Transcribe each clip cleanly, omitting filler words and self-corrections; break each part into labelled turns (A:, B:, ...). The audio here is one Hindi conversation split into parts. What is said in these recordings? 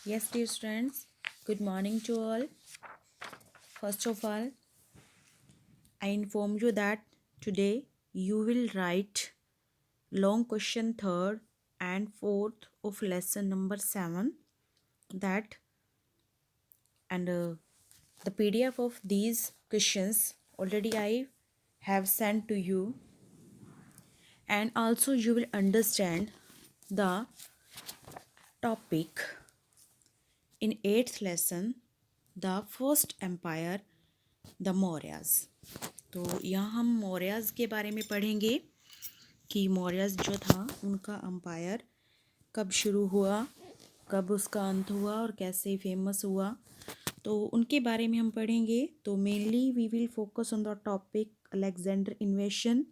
A: Yes, dear students, good morning to all. First of all, I inform you that today you will write long question third and fourth of lesson number 7 that and the PDF of these questions already I have sent to you, and also you will understand the topic in 8th lesson, the first empire, the Mauryas. तो यहाँ हम मौर्याज के बारे में पढ़ेंगे कि मौर्याज जो था उनका अम्पायर कब शुरू हुआ, कब उसका अंत हुआ और कैसे फेमस हुआ, तो उनके बारे में हम पढ़ेंगे। तो mainly we will focus on the topic Alexander invasion,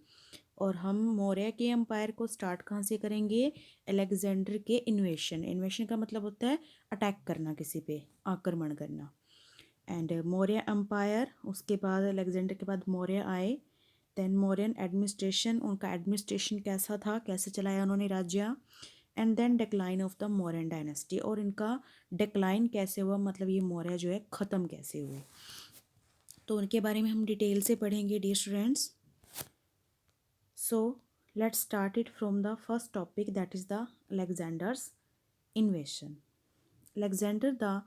A: और हम मौर्य के अम्पायर को स्टार्ट कहाँ से करेंगे? अलेक्जेंडर के इन्वेशन। इन्वेशन का मतलब होता है अटैक करना, किसी पे आक्रमण करना। एंड मौर्य अम्पायर, उसके बाद अलेक्जेंडर के बाद मौर्य आए। देन मौर्यन एडमिनिस्ट्रेशन, उनका एडमिनिस्ट्रेशन कैसा था, कैसे चलाया उन्होंने राज्य। And then decline of the Mauryan dynasty, और इनका डिक्लाइन कैसे हुआ, मतलब ये मौर्य जो है ख़त्म कैसे हुए, तो उनके बारे में हम डिटेल से पढ़ेंगे dear students. So let's start it from the first topic, that is the Alexander's invasion. Alexander the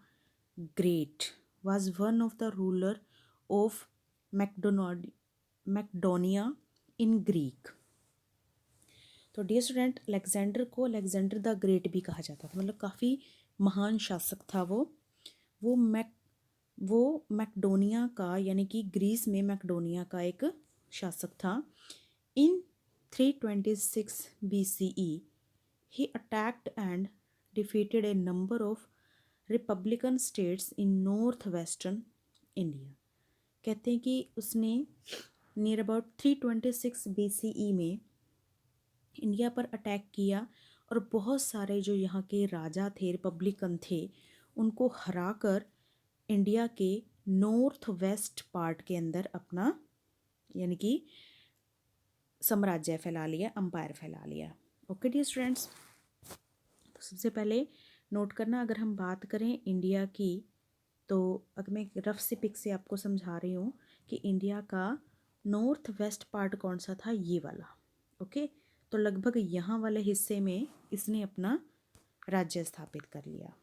A: Great was one of the ruler of Macedonia in Greek। तो डियर स्टूडेंट, अलेक्जेंडर को अलेक्जेंडर द ग्रेट भी कहा जाता था, मतलब काफ़ी महान शासक था वो मैकडोनिया का, यानी कि ग्रीस में मैकडोनिया का एक शासक था। इन 326 BCE he attacked and defeated a number of Republican states in north western India. कहते हैं कि उसने नियर अबाउट 326 BCE में इंडिया पर अटैक किया, और बहुत सारे जो यहाँ के राजा थे, रिपब्लिकन थे, उनको हराकर इंडिया के नॉर्थ वेस्ट पार्ट के अंदर अपना, यानी कि साम्राज्य फैला लिया, अम्पायर फैला लिया। ओके डियर स्टूडेंट्स, तो सबसे पहले नोट करना, अगर हम बात करें इंडिया की, तो अगर मैं रफ से पिक से आपको समझा रही हूँ कि इंडिया का नॉर्थ वेस्ट पार्ट कौन सा था, ये वाला। ओके, तो लगभग यहाँ वाले हिस्से में इसने अपना राज्य स्थापित कर लिया।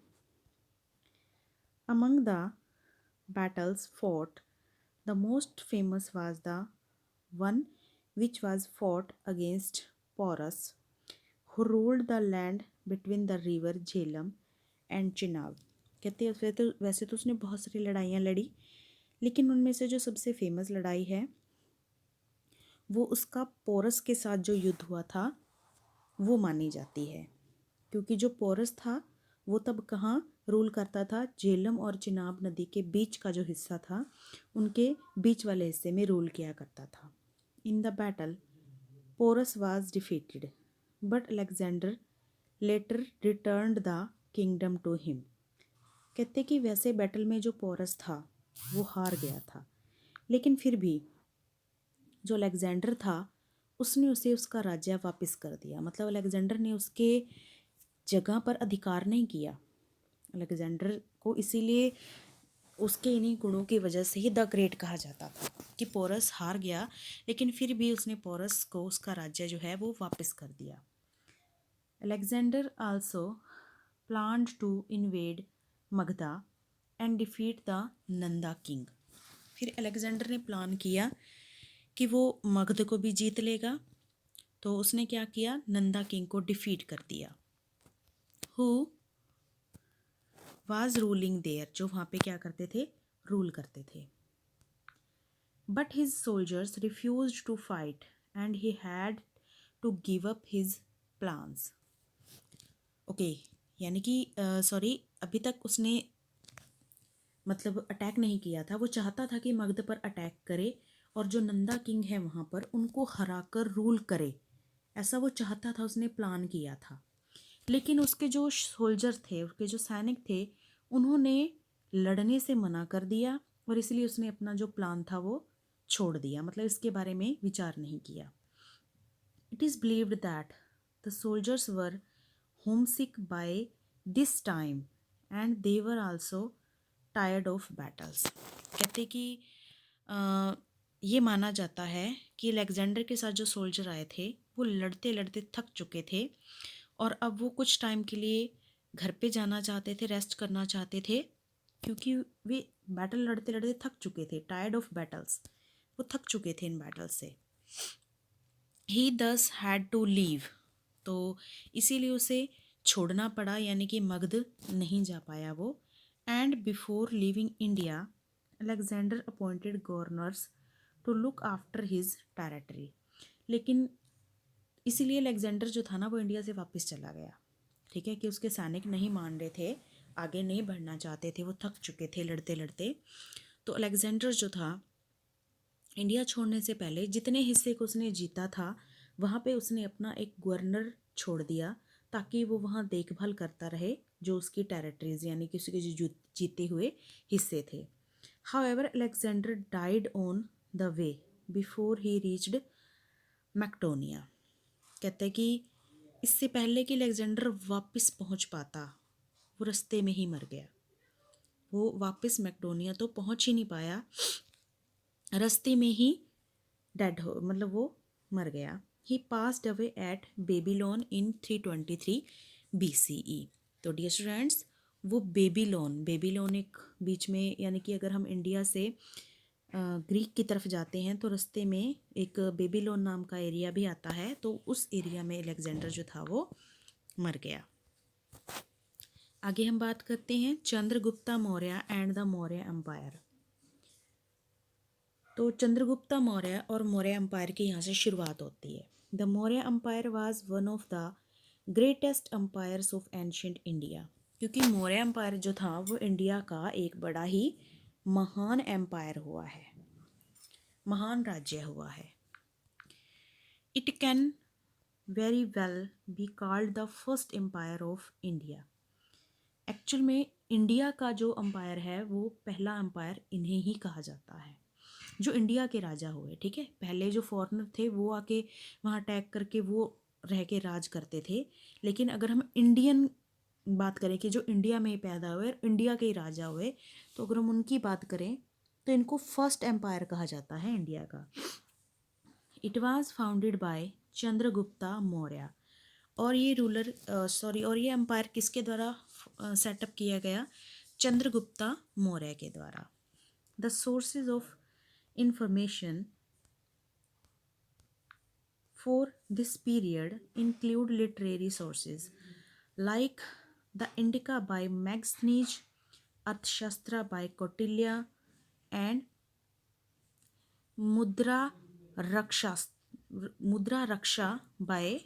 A: Among the battles fought, the most famous was the one which was fought against Porus, who ruled the land between the river Jhelum and Chenab. कहते हैं वैसे तो उसने बहुत सारी लड़ाइयाँ लड़ी, लेकिन उनमें से जो सबसे फेमस लड़ाई है वो उसका पोरस के साथ जो युद्ध हुआ था वो मानी जाती है, क्योंकि जो पोरस था वो तब कहाँ रूल करता था? झेलम और चिनाब नदी के बीच का जो हिस्सा था, उनके बीच वाले हिस्से में रूल किया करता था। In the battle Porus was defeated but Alexander later returned the kingdom to him. कहते कि वैसे बैटल में जो पोरस था वो हार गया था, लेकिन फिर भी जो अलेक्जेंडर था उसने उसे उसका राज्य वापस कर दिया। मतलब अलेक्जेंडर ने उसके जगह पर अधिकार नहीं किया। अलेक्जेंडर को इसीलिए उसके इन्हीं गुणों की वजह से ही द ग्रेट कहा जाता था कि पोरस हार गया, लेकिन फिर भी उसने पोरस को उसका राज्य जो है वो वापस कर दिया। Alexander also planned to invade Magadha and defeat the Nanda king. फिर अलेक्जेंडर ने प्लान किया कि वो मगध को भी जीत लेगा, तो उसने क्या किया? नंदा किंग को डिफीट कर दिया। हु वाज रूलिंग देयर, जो वहाँ पे क्या करते थे? रूल करते थे। But his soldiers refused to fight and he had to give up his plans. Okay, यानी कि सॉरी, अभी तक उसने मतलब अटैक नहीं किया था। वो चाहता था कि मगध पर अटैक करे और जो नंदा किंग है वहाँ पर उनको हराकर रूल करे, ऐसा वो चाहता था, उसने प्लान किया था। लेकिन उसके जो सोल्जर थे, उसके जो सैनिक थे, उन्होंने लड़ने से मना कर दिया, और इसलिए उसने अपना जो प्लान था वो छोड़ दिया, मतलब इसके बारे में विचार नहीं किया। It is believed that the soldiers were homesick by this time and they were also tired of battles. कहते कि ये माना जाता है कि अलेक्जेंडर के साथ जो सोल्जर आए थे वो लड़ते लड़ते थक चुके थे और अब वो कुछ टाइम के लिए घर पे जाना चाहते थे, रेस्ट करना चाहते थे, क्योंकि वे बैटल लड़ते लड़ते थक चुके थे, टायर्ड ऑफ बैटल्स, वो थक चुके थे इन बैटल से। ही दस हैड टू लीव, तो इसीलिए उसे छोड़ना पड़ा, यानी कि मगध नहीं जा पाया वो। And before leaving India Alexander appointed governors to look after his territory. लेकिन इसीलिए अलेक्जेंडर जो था ना वो इंडिया से वापस चला गया, ठीक है, कि उसके सैनिक नहीं मान रहे थे, आगे नहीं बढ़ना चाहते थे, वो थक चुके थे लड़ते लड़ते। तो अलेक्जेंडर जो था इंडिया छोड़ने से पहले जितने हिस्से को उसने जीता था वहाँ पे उसने अपना एक गवर्नर छोड़ दिया ताकि वो वहाँ देखभाल करता रहे जो उसकी टेरिटरीज यानी कि उसके जो जीते हुए हिस्से थे। However Alexander died on the way before he reached Macedonia. कहते हैं कि इससे पहले कि अलेक्जेंडर वापस पहुंच पाता वो रास्ते में ही मर गया, वो वापस मैक्डोनिया तो पहुंच ही नहीं पाया, रास्ते में ही डेड हो, मतलब वो मर गया। He passed away at Babylon in 323 BCE। तो डियर स्टूडेंट्स, वो बेबीलोन एक बीच में, यानी कि अगर हम इंडिया से ग्रीक की तरफ जाते हैं तो रास्ते में एक बेबीलोन नाम का एरिया भी आता है, तो उस एरिया में अलेक्जेंडर जो था वो मर गया। आगे हम बात करते हैं Chandragupta Maurya and the Maurya empire. तो चंद्रगुप्ता मौर्य और मौर्य एम्पायर की यहाँ से शुरुआत होती है। The Maurya empire was one of the greatest empires of ancient India. क्योंकि मौर्य एम्पायर जो था वो इंडिया का एक बड़ा ही महान एम्पायर हुआ है, महान राज्य हुआ है। It can very well be called the first empire of India. Actual में इंडिया का जो एम्पायर है वो पहला एम्पायर इन्हें ही कहा जाता है, जो इंडिया के राजा हुए, ठीक है। पहले जो फॉरेनर थे वो आके वहाँ अटैक करके वो रह के राज करते थे, लेकिन अगर हम इंडियन बात करें कि जो इंडिया में ही पैदा हुए, इंडिया के ही राजा हुए, तो अगर हम उनकी बात करें तो इनको फर्स्ट एम्पायर कहा जाता है इंडिया का। It was founded by Chandragupta Maurya. और ये और ये एम्पायर किसके द्वारा सेटअप किया गया? चंद्रगुप्ता मौर्य के द्वारा। The sources of information for this period include literary sources like the Indica by Magsneys, Arthashastra by Kautilya, and Mudra Raksha Mudra Raksha by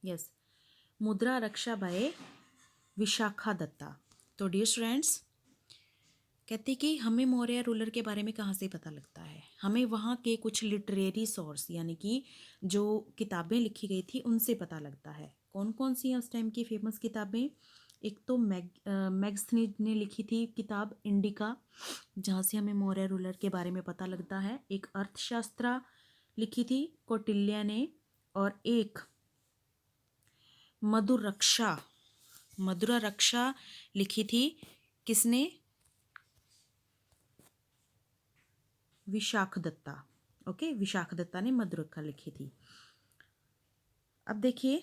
A: yes मुद्रा रक्षा बाय विशाखा दत्ता। तो डियर स्टूडेंट्स, कहते कि हमें मौर्य रूलर के बारे में कहाँ से पता लगता है? हमें वहाँ के कुछ लिटरेरी सोर्स यानी कि जो किताबें लिखी गई थी उनसे पता लगता है। कौन कौन सी हैं उस टाइम की फेमस किताबें? एक तो मैग्सनीज ने लिखी थी किताब इंडिका, जहाँ से हमें मौर्य रूलर के बारे में पता लगता है। एक अर्थशास्त्र लिखी थी कौटिल्य ने, और एक मधुरा रक्षा लिखी थी किसने? विशाख दत्ता। ओके, विशाख दत्ता ने मधुरखा लिखी थी। अब देखिए,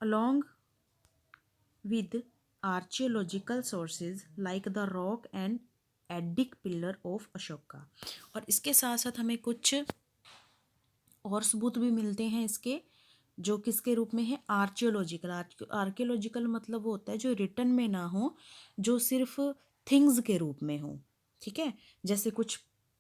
A: along with archaeological sources like the rock and edict pillar of Ashoka. और इसके साथ साथ हमें कुछ और सबूत भी मिलते हैं इसके, जो किसके रूप में है? आर्कियोलॉजिकल। आर्कियोलॉजिकल मतलब वो होता है जो रिटन में ना हो, जो सिर्फ थिंग्स के रूप में हो, ठीक है। जैसे कुछ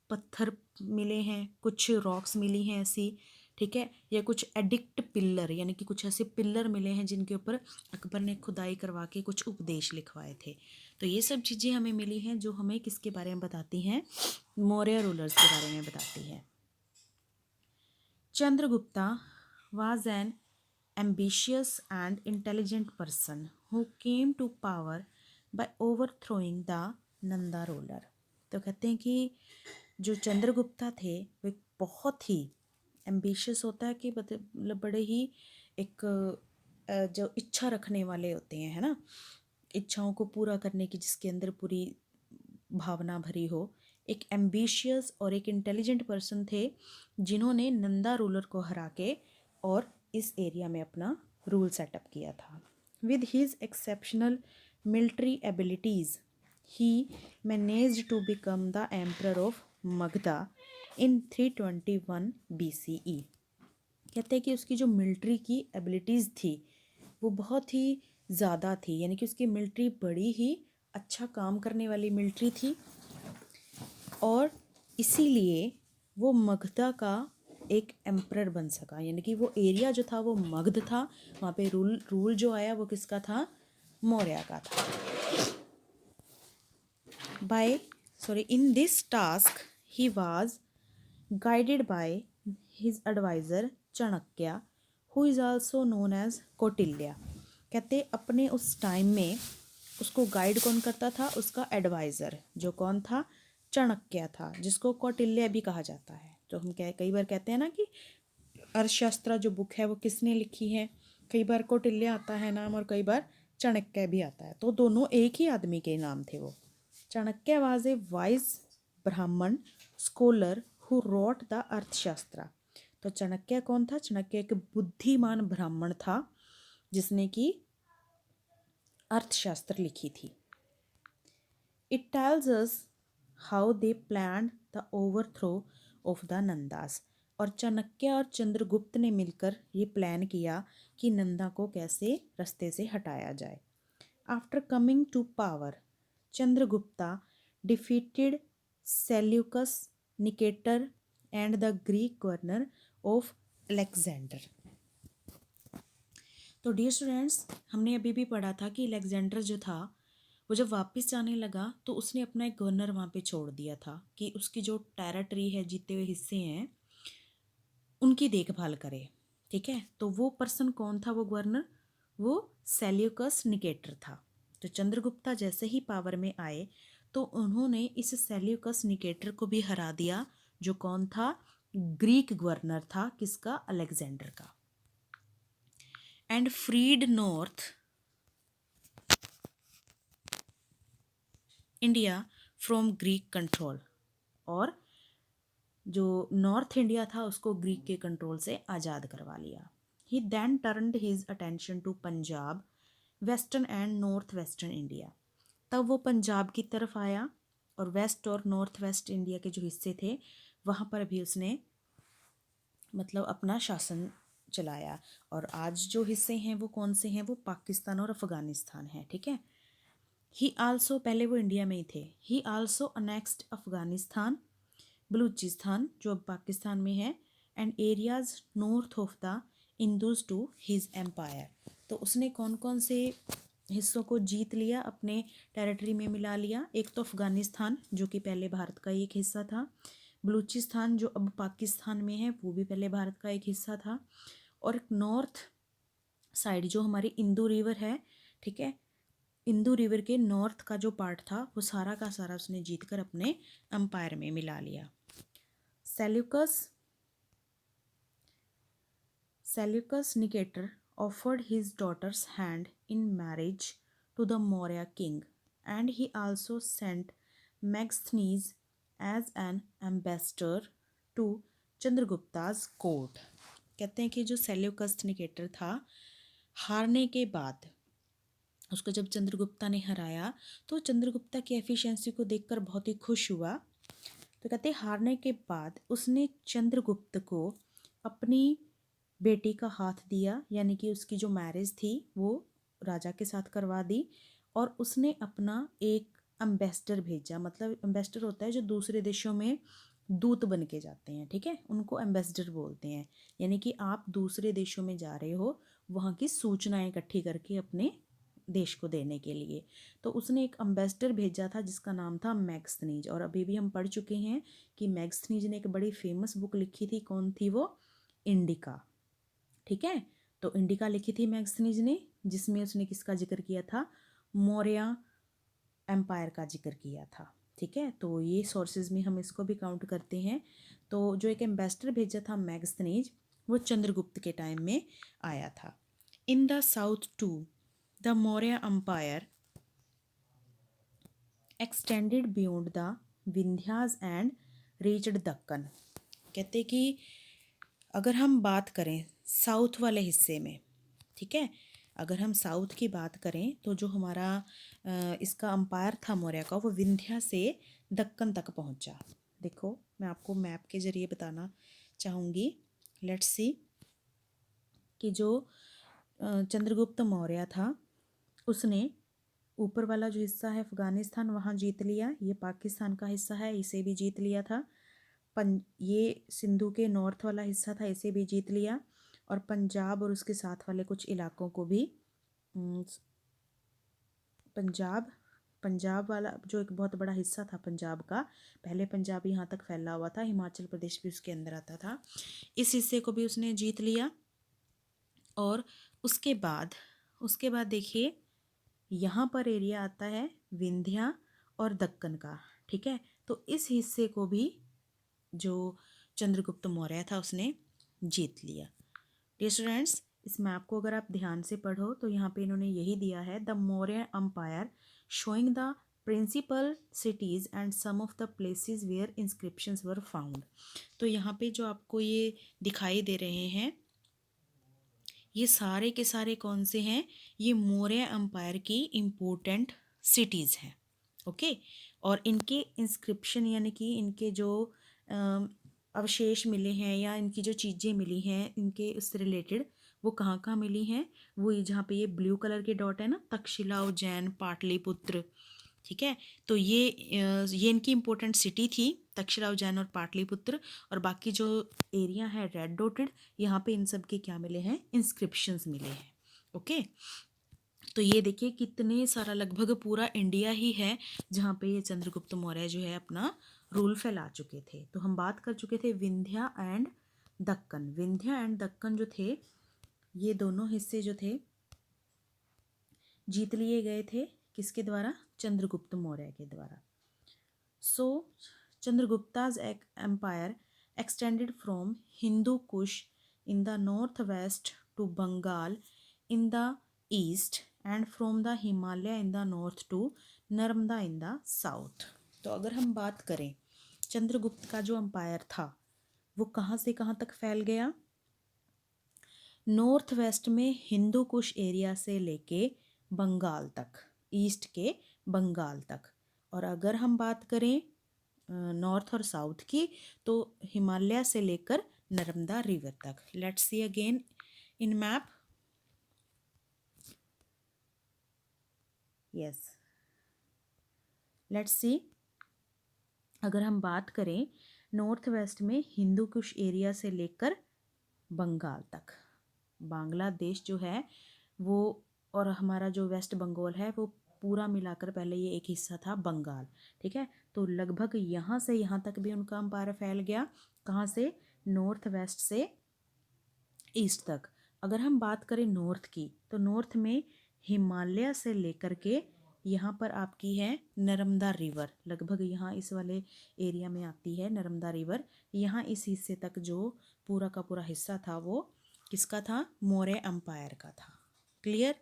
A: पत्थर मिले हैं, कुछ रॉक्स मिली हैं ऐसी, ठीक है, या कुछ एडिक्ट पिल्लर यानी कि कुछ ऐसे पिल्लर मिले हैं जिनके ऊपर अकबर ने खुदाई करवा के कुछ उपदेश लिखवाए थे। तो ये सब चीज़ें हमें मिली हैं जो हमें किसके बारे में बताती हैं? मौर्य रूलर्स के बारे में बताती हैं। Chandragupta was an ambitious and intelligent person who came to power by overthrowing the Nanda ruler. तो कहते हैं कि जो चंद्रगुप्ता थे वो एक बहुत ही एम्बिशियस होता है कि मतलब बड़े ही एक जो इच्छा रखने वाले होते हैं, है ना, इच्छाओं को पूरा करने की जिसके अंदर पूरी भावना भरी हो। एक एम्बिशियस और एक इंटेलिजेंट पर्सन थे जिन्होंने नंदा रूलर को हरा के और इस एरिया में अपना रूल सेटअप किया था। With his exceptional military abilities he managed to become the emperor of Magadha in 321 BCE। कहते हैं कि उसकी जो मिलिट्री की एबिलिटीज़ थी वो बहुत ही ज़्यादा थी, यानी कि उसकी मिलिट्री बड़ी ही अच्छा काम करने वाली मिलिट्री थी और इसीलिए वो मगधा का एक एम्परर बन सका। यानी कि वो एरिया जो था वो मगध था, वहाँ पे रूल जो आया वो किसका था, मौर्य का था। In this task he was guided by his advisor Chanakya who is also known as Kautilya. कहते अपने उस टाइम में उसको गाइड कौन करता था, उसका एडवाइज़र जो कौन था, चाणक्य था, जिसको कौटिल्य भी कहा जाता है। तो हम कई बार कहते हैं ना कि अर्थशास्त्र जो बुक है वो किसने लिखी है, कई बार कौटिल्य आता है नाम और कई बार चाणक्य भी आता है, तो दोनों एक ही आदमी के नाम थे वो। चाणक्य वाज ए वाइज ब्राह्मण स्कॉलर हु रोट द अर्थशास्त्र। तो चाणक्य कौन था, चाणक्य एक बुद्धिमान ब्राह्मण था जिसने कि अर्थशास्त्र लिखी थी। It tells us how they planned the overthrow of the Nandas. और चाणक्य और चंद्रगुप्त ने मिलकर ये प्लान किया कि नंदा को कैसे रास्ते से हटाया जाए। After coming to power Chandragupta defeated Seleucus Nicator and the Greek governor of Alexander. तो डियर स्टूडेंट्स, हमने अभी भी पढ़ा था कि अलेक्जेंडर जो था वो जब वापस जाने लगा तो उसने अपना एक गवर्नर वहाँ पे छोड़ दिया था कि उसकी जो टेरिटरी है, जीते हुए हिस्से हैं, उनकी देखभाल करे। ठीक है, तो वो पर्सन कौन था, वो गवर्नर, वो सेल्यूकस निकेटर था। तो चंद्रगुप्ता जैसे ही पावर में आए तो उन्होंने इस सेल्यूकस निकेटर को भी हरा दिया, जो कौन था, ग्रीक गवर्नर था, किसका, अलेक्जेंडर का। And freed north India from Greek control. और जो नॉर्थ इंडिया था उसको ग्रीक के कंट्रोल से आज़ाद करवा लिया। He then turned his attention to Punjab, western and north western India. तब वो पंजाब की तरफ आया और वेस्ट और नॉर्थ वेस्ट इंडिया के जो हिस्से थे वहाँ पर भी उसने मतलब अपना शासन चलाया। और आज जो हिस्से हैं वो कौन से हैं, वो पाकिस्तान और अफ़गानिस्तान है। ठीक है, ही आल्सो, पहले वो इंडिया में ही थे, he also annexed Afghanistan, Baluchistan जो अब पाकिस्तान में है, and areas north of the Indus to his empire. तो उसने कौन कौन से हिस्सों को जीत लिया, अपने टेरिटरी में मिला लिया। एक तो अफ़गानिस्तान जो कि पहले भारत का ही एक हिस्सा था, बलूचिस्तान जो अब पाकिस्तान में है वो भी पहले भारत का एक हिस्सा था, और नॉर्थ साइड जो हमारी इंदू रिवर है, ठीक है, इंदू रिवर के नॉर्थ का जो पार्ट था वो सारा का सारा उसने जीतकर अपने एम्पायर में मिला लिया। Seleucus Nicator offered his daughter's hand in marriage to the Maurya king, and he also sent Megasthenes as an ambassador to Chandragupta's court। कहते हैं कि जो सेल्यूकस निकेटर था, हारने के बाद उसको जब चंद्रगुप्ता ने हराया तो चंद्रगुप्ता की एफिशिएंसी को देखकर बहुत ही खुश हुआ। तो कहते हारने के बाद उसने चंद्रगुप्त को अपनी बेटी का हाथ दिया, यानी कि उसकी जो मैरिज थी वो राजा के साथ करवा दी, और उसने अपना एक एम्बेसडर भेजा। मतलब एम्बेसडर होता है जो दूसरे देशों में दूत बन के जाते हैं, ठीक है, उनको एम्बेसडर बोलते हैं। यानी कि आप दूसरे देशों में जा रहे हो वहाँ की सूचनाएं इकट्ठी करके अपने देश को देने के लिए। तो उसने एक एम्बेसडर भेजा था जिसका नाम था मैगस्थनीज। और अभी भी हम पढ़ चुके हैं कि मैगस्थनीज ने एक बड़ी फेमस बुक लिखी थी, कौन थी वो, इंडिका। ठीक है, तो इंडिका लिखी थी मैग्स्थनीज ने, जिसमें उसने किसका जिक्र किया था, मौर्य एम्पायर का जिक्र किया था। ठीक है, तो ये सोर्सेज में हम इसको भी काउंट करते हैं। तो जो एक एम्बेसडर भेजा था मैग्स्थनीज, वो चंद्रगुप्त के टाइम में आया था। In the south to the Maurya empire extended beyond the Vindhyas and reached Deccan. कहते कि अगर हम बात करें साउथ वाले हिस्से में, ठीक है, अगर हम साउथ की बात करें तो जो हमारा इसका अंपायर था मौर्य का, वो विंध्या से दक्कन तक पहुंचा। देखो मैं आपको मैप के ज़रिए बताना चाहूँगी। लेट्स सी कि जो चंद्रगुप्त मौर्य था उसने ऊपर वाला जो हिस्सा है अफगानिस्तान वहाँ जीत लिया, ये पाकिस्तान का हिस्सा है, इसे भी जीत लिया था। ये सिंधु के नॉर्थ वाला हिस्सा था, इसे भी जीत लिया, और पंजाब और उसके साथ वाले कुछ इलाकों को भी पंजाब वाला जो एक बहुत बड़ा हिस्सा था पंजाब का, पहले पंजाब यहाँ तक फैला हुआ था, हिमाचल प्रदेश भी उसके अंदर आता था, इस हिस्से को भी उसने जीत लिया। और उसके बाद देखिए यहाँ पर एरिया आता है विंध्या और दक्कन का। ठीक है, तो इस हिस्से को भी जो चंद्रगुप्त मौर्य था उसने जीत लिया। डियर स्टूडेंट्स, इस मैप को अगर आप ध्यान से पढ़ो तो यहाँ पे इन्होंने यही दिया है, the Maurya empire showing the principal cities and some of the places where inscriptions were found. तो यहाँ पे जो आपको ये दिखाई दे रहे हैं, ये सारे के सारे कौन से हैं, ये मौर्य एम्पायर की इम्पोर्टेंट सिटीज़ हैं। ओके, और इनके इंस्क्रिप्शन यानी कि इनके जो अवशेष मिले हैं या इनकी जो चीज़ें मिली हैं इनके उससे रिलेटेड, वो कहाँ कहाँ मिली हैं, वो जहाँ पे ये ब्लू कलर के डॉट है ना, तक्षशिला, उज्जैन, पाटलिपुत्र। ठीक है, तो ये इनकी इम्पोर्टेंट सिटी थी, तक्षशिला, उज्जैन और पाटलिपुत्र। और बाकी जो एरिया है रेड डॉटेड, यहाँ पे इन सब के क्या मिले हैं, इंस्क्रिप्शंस मिले हैं। ओके, तो ये देखिए कितने सारा, लगभग पूरा इंडिया ही है जहाँ पे ये चंद्रगुप्त मौर्य जो है अपना रूल फैला चुके थे। तो हम बात कर चुके थे विंध्या एंड दक्कन। विंध्या एंड दक्कन जो थे, ये दोनों हिस्से जो थे जीत लिए गए थे किसके द्वारा, चंद्रगुप्त मौर्य के द्वारा। सो चंद्रगुप्ता's empire extended from Hindu Kush in the northwest to Bengal in the east and from the Himalaya in the north to Narmada in the south। तो अगर हम बात करें चंद्रगुप्त का जो अंपायर था वो कहाँ से कहाँ तक फैल गया, नॉर्थ वेस्ट में हिंदू कुश एरिया से लेके बंगाल तक, ईस्ट के बंगाल तक। और अगर हम बात करें नॉर्थ और साउथ की, तो हिमालय से लेकर नर्मदा रिवर तक। Let's see again in map. Yes, let's see, अगर हम बात करें नॉर्थ वेस्ट में हिंदू कुश एरिया से लेकर बंगाल तक, बांग्लादेश जो है वो, और हमारा जो वेस्ट बंगाल है वो पूरा मिलाकर पहले ये एक हिस्सा था बंगाल। ठीक है, तो लगभग यहाँ से यहाँ तक भी उनका अंपायर फैल गया, कहाँ से, नॉर्थ वेस्ट से ईस्ट तक। अगर हम बात करें नॉर्थ की, तो नॉर्थ में हिमालय से लेकर के यहाँ पर आपकी है नर्मदा रिवर, लगभग यहाँ इस वाले एरिया में आती है नर्मदा रिवर। यहाँ इस हिस्से तक जो पूरा का पूरा हिस्सा था वो किसका था, मौर्य एम्पायर का था। Clear.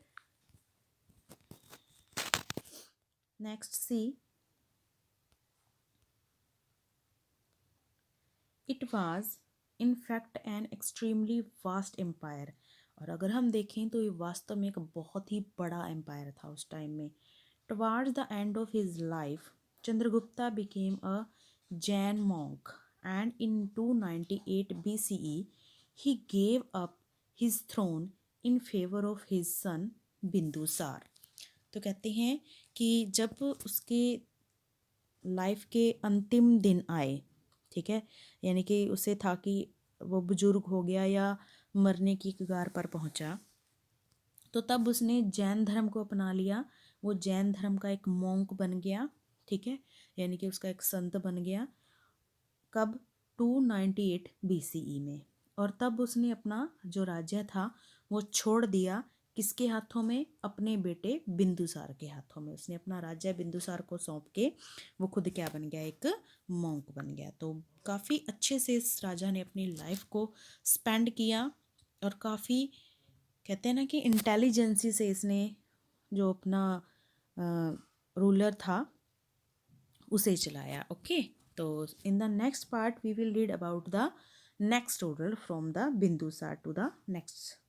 A: Next see, it was in fact an extremely vast empire. और अगर हम देखें तो ये वास्तव में एक बहुत ही बड़ा एम्पायर था उस टाइम में। Towards the end of his life Chandragupta became a Jain monk and in 298 BCE he gave up his throne in favor of his son Bindusara. तो कहते हैं कि जब उसके लाइफ के अंतिम दिन आए, ठीक है, यानी कि उसे था कि वो बुजुर्ग हो गया या मरने की कगार पर पहुंचा, तो तब उसने जैन धर्म को अपना लिया। वो जैन धर्म का एक मॉन्क बन गया, ठीक है, यानी कि उसका एक संत बन गया। कब, 298 BCE में। और तब उसने अपना जो राज्य था वो छोड़ दिया किसके हाथों में, अपने बेटे बिंदुसार के हाथों में। उसने अपना राज्य बिंदुसार को सौंप के वो खुद क्या बन गया, एक मॉन्क बन गया। तो काफ़ी अच्छे से इस राजा ने अपनी लाइफ को स्पेंड किया और काफ़ी कहते हैं ना कि इंटेलिजेंसी से इसने जो अपना रूलर था उसे चलाया। ओके, तो in the next part we will read about the next ruler from the Bindusara to the next